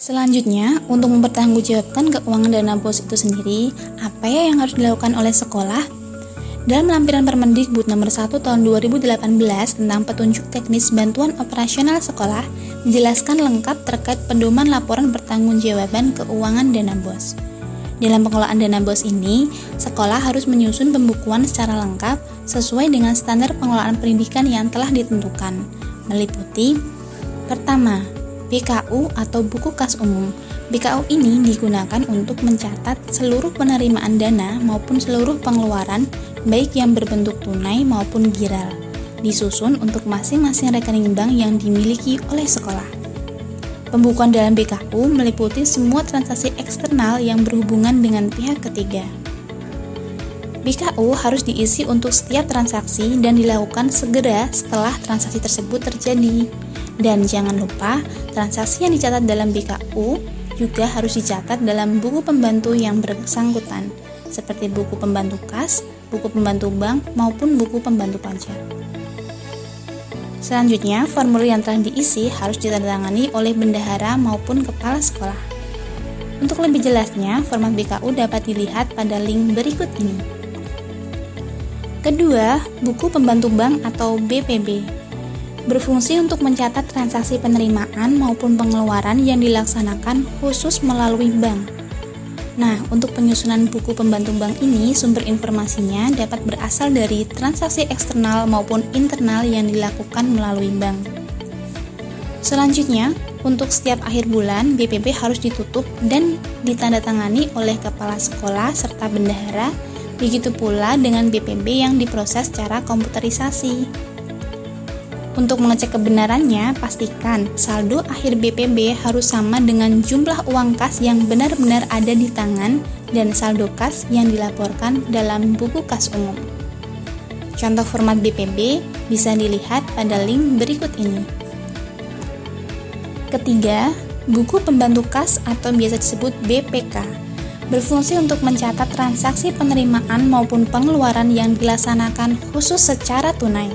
Selanjutnya, untuk mempertanggungjawabkan keuangan dana BOS itu sendiri, apa ya yang harus dilakukan oleh sekolah? Dalam lampiran Permendikbud nomor 1 tahun 2018 tentang petunjuk teknis bantuan operasional sekolah, dijelaskan lengkap terkait pedoman laporan pertanggungjawaban keuangan dana BOS. Dalam pengelolaan dana BOS ini, sekolah harus menyusun pembukuan secara lengkap sesuai dengan standar pengelolaan pendidikan yang telah ditentukan, meliputi: pertama, BKU atau buku kas umum. BKU ini digunakan untuk mencatat seluruh penerimaan dana maupun seluruh pengeluaran, baik yang berbentuk tunai maupun giral, disusun untuk masing-masing rekening bank yang dimiliki oleh sekolah. Pembukuan dalam BKU meliputi semua transaksi eksternal yang berhubungan dengan pihak ketiga. BKU harus diisi untuk setiap transaksi dan dilakukan segera setelah transaksi tersebut terjadi. Dan jangan lupa, transaksi yang dicatat dalam BKU juga harus dicatat dalam buku pembantu yang bersangkutan, seperti buku pembantu kas, buku pembantu bank, maupun buku pembantu pajak. Selanjutnya, formulir yang telah diisi harus ditandatangani oleh bendahara maupun kepala sekolah. Untuk lebih jelasnya, format BKU dapat dilihat pada link berikut ini. Kedua, buku pembantu bank atau BPB. Berfungsi untuk mencatat transaksi penerimaan maupun pengeluaran yang dilaksanakan khusus melalui bank. Nah, untuk penyusunan buku pembantu bank ini, sumber informasinya dapat berasal dari transaksi eksternal maupun internal yang dilakukan melalui bank. Selanjutnya, untuk setiap akhir bulan, BPB harus ditutup dan ditandatangani oleh kepala sekolah serta bendahara, begitu pula dengan BPB yang diproses secara komputerisasi. Untuk mengecek kebenarannya, pastikan saldo akhir BPB harus sama dengan jumlah uang kas yang benar-benar ada di tangan dan saldo kas yang dilaporkan dalam buku kas umum. Contoh format BPB bisa dilihat pada link berikut ini. Ketiga, buku pembantu kas atau biasa disebut BPK. Berfungsi untuk mencatat transaksi penerimaan maupun pengeluaran yang dilaksanakan khusus secara tunai.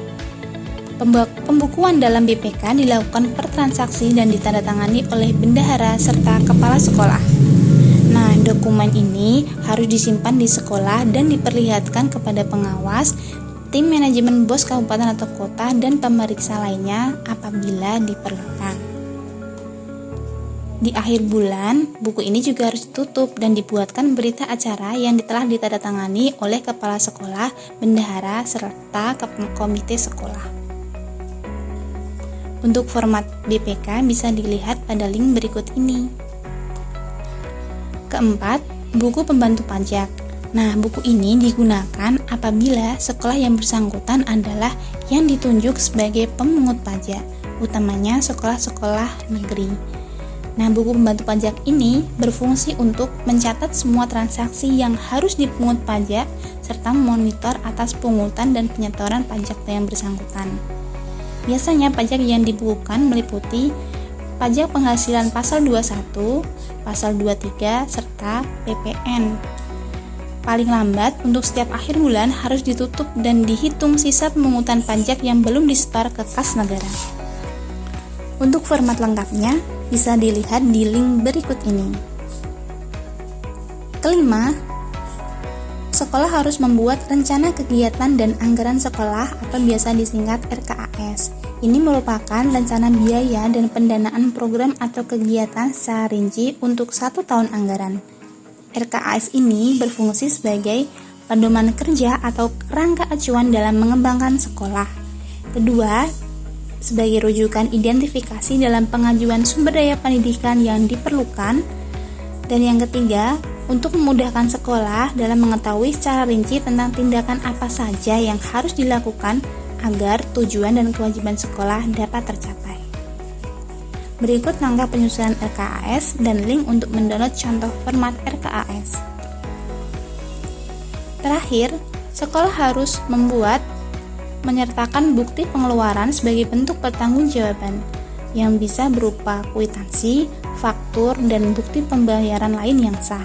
Pembukuan dalam BPK dilakukan per transaksi dan ditandatangani oleh bendahara serta kepala sekolah. Nah, dokumen ini harus disimpan di sekolah dan diperlihatkan kepada pengawas, tim manajemen BOS kabupaten atau kota, dan pemeriksa lainnya apabila diperlukan. Di akhir bulan, buku ini juga harus ditutup dan dibuatkan berita acara yang telah ditandatangani oleh kepala sekolah, bendahara, serta komite sekolah. Untuk format BPK bisa dilihat pada link berikut ini. Keempat, buku pembantu pajak. Nah, buku ini digunakan apabila sekolah yang bersangkutan adalah yang ditunjuk sebagai pemungut pajak, utamanya sekolah-sekolah negeri. Nah, buku pembantu pajak ini berfungsi untuk mencatat semua transaksi yang harus dipungut pajak serta memonitor atas pungutan dan penyetoran pajak yang bersangkutan. Biasanya pajak yang dibukukan meliputi pajak penghasilan pasal 21, pasal 23, serta PPN. Paling lambat untuk setiap akhir bulan harus ditutup dan dihitung sisa pemungutan pajak yang belum disetor ke kas negara. Untuk format lengkapnya bisa dilihat di link berikut ini. Kelima, sekolah harus membuat rencana kegiatan dan anggaran sekolah atau biasa disingkat RKAS. Ini merupakan rencana biaya dan pendanaan program atau kegiatan secara rinci untuk 1 tahun anggaran. RKAS ini berfungsi sebagai pedoman kerja atau kerangka acuan dalam mengembangkan sekolah. Kedua, sebagai rujukan identifikasi dalam pengajuan sumber daya pendidikan yang diperlukan. Dan yang ketiga, untuk memudahkan sekolah dalam mengetahui secara rinci tentang tindakan apa saja yang harus dilakukan agar tujuan dan kewajiban sekolah dapat tercapai. Berikut langkah penyusunan RKAS dan link untuk mendownload contoh format RKAS. Terakhir, sekolah harus menyertakan bukti pengeluaran sebagai bentuk pertanggungjawaban yang bisa berupa kwitansi, faktur, dan bukti pembayaran lain yang sah.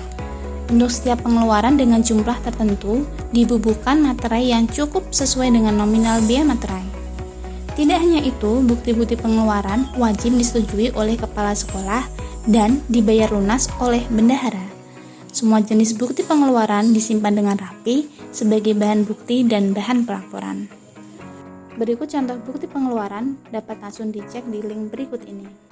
Untuk setiap pengeluaran dengan jumlah tertentu, dibubuhkan materai yang cukup sesuai dengan nominal biaya materai. Tidak hanya itu, bukti-bukti pengeluaran wajib disetujui oleh kepala sekolah dan dibayar lunas oleh bendahara. Semua jenis bukti pengeluaran disimpan dengan rapi sebagai bahan bukti dan bahan pelaporan. Berikut contoh bukti pengeluaran dapat langsung dicek di link berikut ini.